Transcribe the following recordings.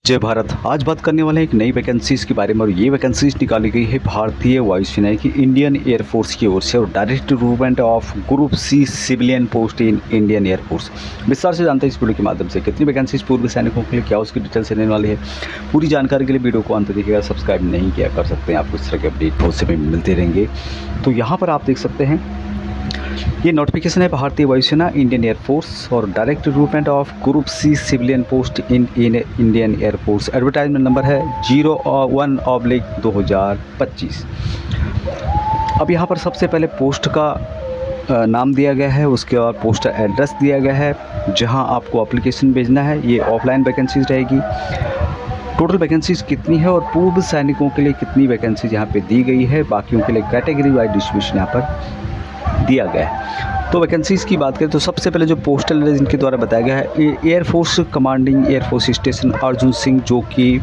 जय भारत। आज बात करने वाले हैं एक नई वैकेंसीज के बारे में और ये वैकेंसीज निकाली गई है भारतीय वायुसेना की इंडियन एयरफोर्स की ओर से और direct recruitment of group C civilian post in Indian air force. विस्तार से जानते हैं इस वीडियो के माध्यम से कितनी वैकेंसीज पूर्व सैनिकों के लिए, क्या उसकी डिटेल्स रहने वाली है। पूरी जानकारी के लिए वीडियो को अंत देखिएगा। सब्सक्राइब नहीं किया कर सकते हैं, आपको इस तरह के अपडेट बहुत से मिलते रहेंगे। तो यहाँ पर आप देख सकते हैं ये नोटिफिकेशन है भारतीय वायुसेना इंडियन एयरफोर्स और direct recruitment of group C civilian post in Indian air force. Advertisement number है 01/2025। अब यहाँ पर सबसे पहले पोस्ट का नाम दिया गया है, उसके बाद पोस्ट एड्रेस दिया गया है जहाँ आपको एप्लीकेशन भेजना है। ये ऑफलाइन वैकेंसीज रहेगी। टोटल वैकेंसीज कितनी है और पूर्व सैनिकों के लिए कितनी वैकेंसीज यहाँ पे दी गई है, बाकियों के लिए कैटेगरी वाइज डिस्ट्रीब्यूशन यहाँ पर दिया गया है। तो वैकेंसीज़ की बात करें तो सबसे पहले जो पोस्टल इनके द्वारा बताया गया है air force commanding air force station Arjun Singh, जो कि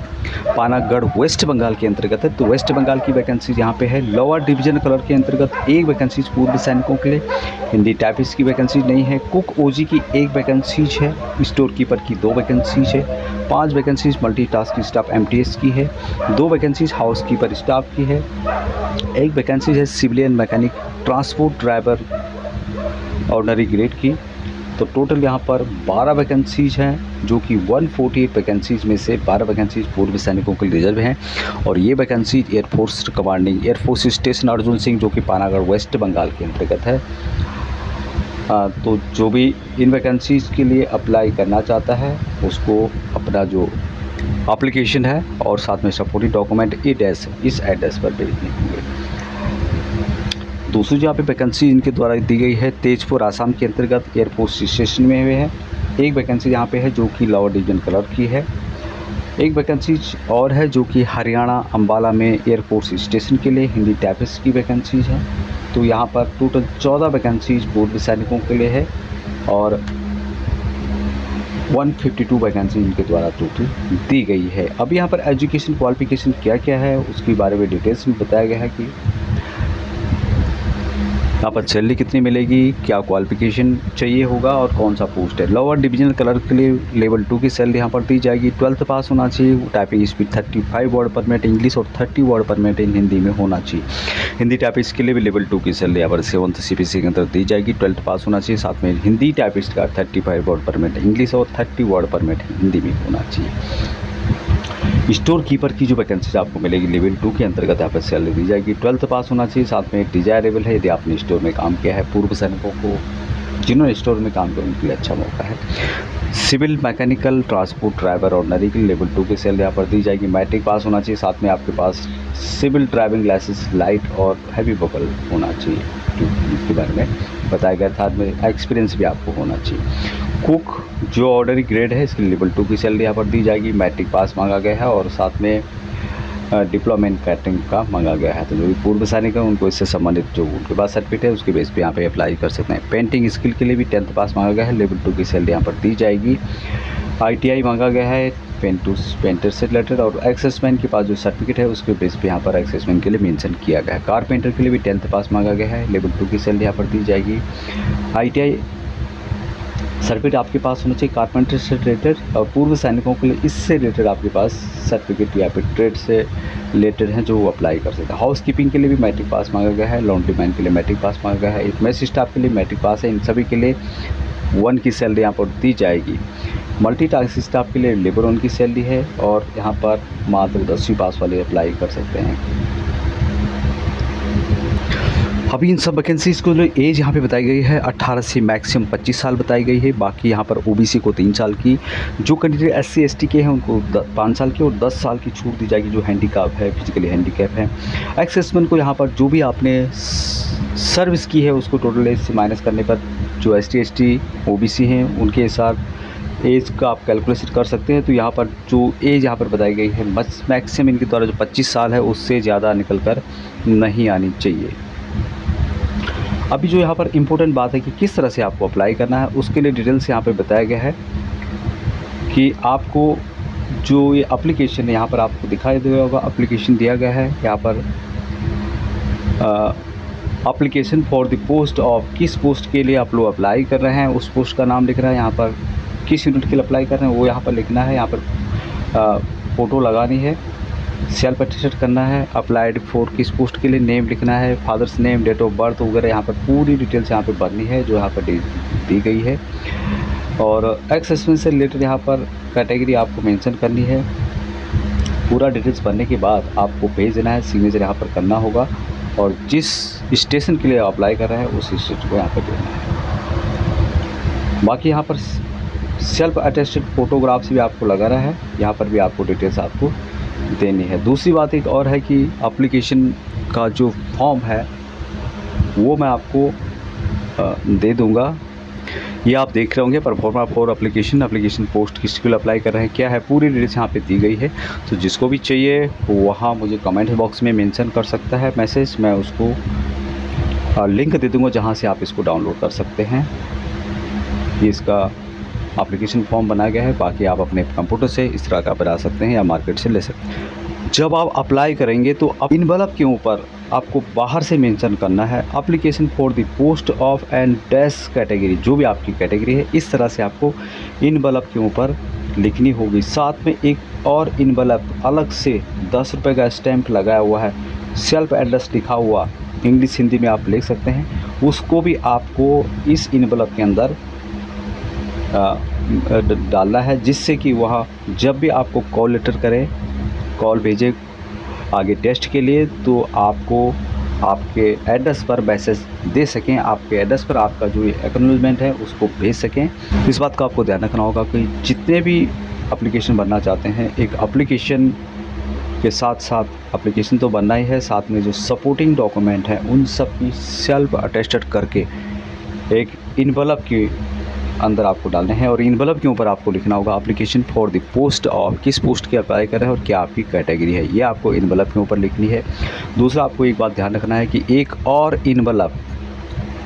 पानागढ़ वेस्ट बंगाल के अंतर्गत है। तो वेस्ट बंगाल की वैकेंसी यहाँ पे है। लोअर डिवीजन कलर के अंतर्गत एक वैकेंसीज पूर्व सैनिकों के लिए। हिंदी टाइपिस्ट की वैकेंसीज नहीं है। कुक ओजी की एक वैकेंसीज है। स्टोर कीपर की 2 वैकेंसीज है। 5 वैकेंसीज मल्टीटास्क स्टाफ एमटीएस की है। 2 वैकेंसीज हाउस कीपर स्टाफ की है। 1 वैकेंसीज है civilian mechanic transport driver ordinary grade की। तो टोटल यहाँ पर 12 वैकेंसीज हैं, जो कि 148 वैकेंसीज में से 12 वैकेंसीज पूर्व सैनिकों के लिए रिजर्व हैं। और ये vacancies air force commanding air force station Arjun Singh, जो कि पानागढ़ वेस्ट बंगाल के अंतर्गत है। तो जो भी इन वैकेंसीज के लिए अप्लाई करना चाहता है उसको अपना जो एप्लीकेशन है और साथ में सपोर्टिंग डॉक्यूमेंट इस एड्रेस पर भेजने होंगे। दूसरी जहाँ पे वैकेंसी इनके द्वारा दी गई है तेजपुर आसाम के अंतर्गत एयरफोर्स स्टेशन में हुए हैं। 1 वैकेंसी यहाँ पे है जो कि लोअर डिवीजन कलर की है। 1 वैकेंसी और है जो कि हरियाणा अम्बाला में एयरफोर्स स्टेशन के लिए हिंदी टाइपिस्ट की वैकेंसीज है। तो यहाँ पर टोटल 14 वैकेंसीज पूर्व सैनिकों के लिए है और 152 वैकेंसी इनके द्वारा टोटल दी गई है। अब यहाँ पर एजुकेशन क्वालिफिकेशन क्या क्या है उसके बारे में डिटेल्स में बताया गया है कि यहाँ पर सैलरी कितनी मिलेगी, क्या क्वालिफिकेशन चाहिए होगा और कौन सा पोस्ट है। लोअर डिवीजन कलर के लिए लेवल 2 की सैलरी यहाँ पर दी जाएगी। 12th पास होना चाहिए। टाइपिंग स्पीड 35 वर्ड पर मिनट इंग्लिश और 30 वर्ड पर मिनट इन हिंदी में होना चाहिए। हिंदी टाइपिस्ट के लिए भी लेवल 2 की सैलरी यहाँ पर 7th CPC के अंदर दी जाएगी। 12th पास होना चाहिए। साथ में हिंदी टाइपिस्ट का 35 वर्ड पर मिनट इंग्लिश और 30 वर्ड पर मिनट हिंदी में होना चाहिए। स्टोर कीपर की जो वैकेंसी आपको मिलेगी लेवल 2 के अंतर्गत यहाँ पर सैलरी दी जाएगी। 12th पास होना चाहिए। साथ में डिजायरेबल है यदि आपने स्टोर में काम किया है। पूर्व सैनिकों को जिन्होंने स्टोर में काम किया उनके लिए अच्छा मौका है। Civil mechanical transport driver ordinary की लेवल 2 की सैलरी यहाँ पर दी जाएगी। मैट्रिक पास होना चाहिए। साथ में आपके पास सिविल ड्राइविंग लाइसेंस लाइट और हैवी वोकल होना चाहिए, इसके बारे में बताया गया था। में एक्सपीरियंस भी आपको होना चाहिए। कुक जो ऑर्डिनरी ग्रेड है इसकी लेवल 2 की सैलरी यहाँ पर दी जाएगी। मैट्रिक पास मांगा गया है और साथ में डिप्लोमेंट कैटरिंग का मांगा गया है। तो जो भी पूर्व सैनिक है उनको इससे संबंधित जो उनके पास सर्टिफिकेट है उसके बेस पे यहाँ पे अप्लाई कर सकते हैं। पेंटिंग स्किल के लिए भी 10th पास मांगा गया है। लेवल 2 की सैलरी यहाँ पर दी जाएगी। ITI मांगा गया है पेंटर से रिलेटेड और एक्सेसमैन के पास जो सर्टिफिकेट है उसके बेस पे यहाँ पर एक्सेसमैन के लिए मेंशन किया गया है। कारपेंटर के लिए भी 10th पास मांगा गया है। लेवल 2 की सैलरी यहाँ पर दी जाएगी। ITI सर्टिफिकेट आपके पास होना चाहिए कारपेंटर से रिलेटेड और पूर्व सैनिकों के लिए इससे रिलेटेड आपके पास सर्टिफिकेट या फिर ट्रेड से रिलेटेड हैं जो अप्लाई कर सकते हैं। हाउस कीपिंग के लिए भी मैट्रिक पास मांगा गया है। लॉन्ड्री मैन के लिए मैट्रिक पास मांगा गया है। मेस स्टाफ के लिए मैट्रिक पास है। इन सभी के लिए 1 की सैलरी यहाँ पर दी जाएगी। मल्टीटास्क स्टाफ के लिए लेबर 1 की सैलरी है और यहाँ पर मात्र 10वीं पास वाले अप्लाई कर सकते हैं। अभी इन सब वैकेंसीज़ को जो एज यहाँ पे बताई गई है 18 से मैक्सिमम 25 साल बताई गई है। बाकी यहाँ पर OBC को 3 साल की, जो कैंडिडेट SC ST के हैं उनको 5 साल की और 10 साल की छूट दी जाएगी जो हैंडीकैप है, फिजिकली हैंडीकैप है। एक्सेसमैन को यहाँ पर जो भी आपने सर्विस की है उसको टोटल एज से माइनस करने पर जो ST ST OBC हैं उनके हिसाब एज का आप कैलकुलेशन कर सकते हैं। तो यहाँ पर जो एज यहाँ पर बताई गई है मैक्सिमम इनके द्वारा जो 25 साल है उससे ज़्यादा निकल कर नहीं आनी चाहिए। अभी जो यहाँ पर इम्पोर्टेंट बात है कि किस तरह से आपको अप्लाई करना है उसके लिए डिटेल्स यहाँ पे बताया गया है कि आपको जो ये एप्लीकेशन है यहाँ पर आपको दिखाई दे रहा होगा। एप्लीकेशन दिया गया है यहाँ पर application for the post of, किस पोस्ट के लिए आप लोग अप्लाई कर रहे हैं उस पोस्ट का नाम लिख रहा है। यहाँ पर किस यूनिट के लिए अप्लाई कर रहे हैं वो यहाँ पर लिखना है। यहाँ पर फ़ोटो लगानी है, सेल्फ अटेस्टेड करना है, अप्लाइड फॉर किस पोस्ट के लिए नेम लिखना है, father's name, date of birth वगैरह यहाँ पर पूरी डिटेल्स यहाँ पे भरनी है जो यहाँ पर दी गई है। और एक्स सर्विसमैन से रिलेटेड यहाँ पर कैटेगरी आपको मेंशन करनी है। पूरा डिटेल्स भरने के बाद आपको भेज देना है, सिग्नेचर यहाँ पर करना होगा और जिस स्टेशन के लिए अप्लाई कर रहे हैं उस स्टेशन को यहाँ पर देना है। बाकी यहाँ पर सेल्फ अटेस्टेड फ़ोटोग्राफ्स भी आपको लगा रहा है, यहाँ पर भी आपको डिटेल्स आपको देनी है। दूसरी बात एक और है कि एप्लीकेशन का जो फॉर्म है वो मैं आपको दे दूँगा। ये आप देख रहे होंगे परफॉर्मा फॉर एप्लीकेशन पोस्ट किसके लिए अप्लाई कर रहे हैं, क्या है, पूरी डिटेल्स यहाँ पे दी गई है। तो जिसको भी चाहिए वहाँ मुझे कमेंट बॉक्स में मेंशन कर सकता है मैसेज, मैं उसको लिंक दे दूँगा जहाँ से आप इसको डाउनलोड कर सकते हैं। ये इसका एप्लीकेशन फॉर्म बनाया गया है, बाकी आप अपने कंप्यूटर से इस तरह का बना सकते हैं या मार्केट से ले सकते हैं। जब आप अप्लाई करेंगे तो इनवलप के ऊपर आपको बाहर से मेंशन करना है application for the post of and dash category, जो भी आपकी कैटेगरी है इस तरह से आपको इनवलप के ऊपर लिखनी होगी। साथ में एक और इनवलप अलग से 10 रुपये का स्टैंप लगाया हुआ है, सेल्फ एड्रेस लिखा हुआ, इंग्लिश हिंदी में आप लिख सकते हैं, उसको भी आपको इस इनवलप के अंदर डालना है, जिससे कि वह जब भी आपको कॉल लेटर करें, कॉल भेजे आगे टेस्ट के लिए, तो आपको आपके एड्रेस पर मैसेज दे सकें, आपके एड्रेस पर आपका जो एक्नॉलेजमेंट है उसको भेज सकें। इस बात का आपको ध्यान रखना होगा कि जितने भी एप्लीकेशन बनना चाहते हैं, एक एप्लीकेशन के साथ साथ एप्लीकेशन तो बनना ही है, साथ में जो सपोर्टिंग डॉक्यूमेंट हैं उन सब की सेल्फ अटेस्टेड करके एक इनवलप के अंदर आपको डालने हैं और इनवलप के ऊपर आपको लिखना होगा एप्लीकेशन फॉर द पोस्ट और किस पोस्ट की अप्लाई कर रहे हैं और क्या आपकी कैटेगरी है, ये आपको इनवलप के ऊपर लिखनी है। दूसरा आपको एक बात ध्यान रखना है कि एक और इनवलप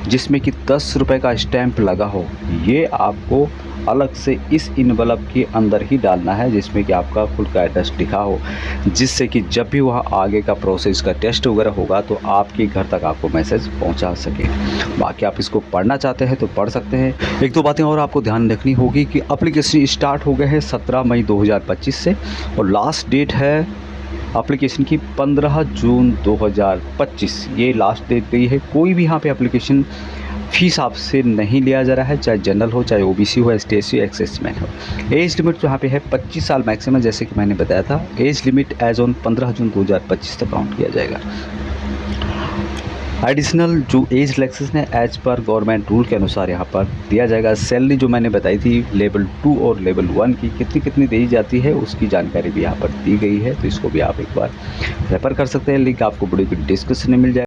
जिसमें कि 10 रुपये का स्टैंप लगा हो, ये आपको अलग से इस इनवलप के अंदर ही डालना है, जिसमें कि आपका खुद का एड्रेस लिखा हो, जिससे कि जब भी वह आगे का प्रोसेस का टेस्ट वगैरह होगा तो आपके घर तक आपको मैसेज पहुंचा सके। बाकी आप इसको पढ़ना चाहते हैं तो पढ़ सकते हैं। एक दो बातें और आपको ध्यान रखनी होगी कि एप्लीकेशन स्टार्ट हो गए हैं 17 मई 2025 से और लास्ट डेट है एप्लीकेशन की 15 जून 2025, ये लास्ट डेट गई है। कोई भी यहाँ पे एप्लीकेशन फीस आपसे नहीं लिया जा रहा है, चाहे जनरल हो, चाहे ओबीसी हो, एसटी, एक्स सर्विसमैन हो। एज लिमिट जो यहाँ पे है 25 साल मैक्सिमम, जैसे कि मैंने बताया था। एज लिमिट एज ऑन 15 जून 2025 तक काउंट किया जाएगा। एडिशनल जो एज रिलैक्सेशन है एज पर गवर्नमेंट रूल के अनुसार यहाँ पर दिया जाएगा। सैलरी जो मैंने बताई थी लेवल 2 और लेवल 1 की कितनी दी जाती है उसकी जानकारी भी यहाँ पर दी गई है, तो इसको भी आप एक बार रेफर कर सकते हैं। लिंक आपको वीडियो की डिस्क्रिप्शन में मिल जाएगा।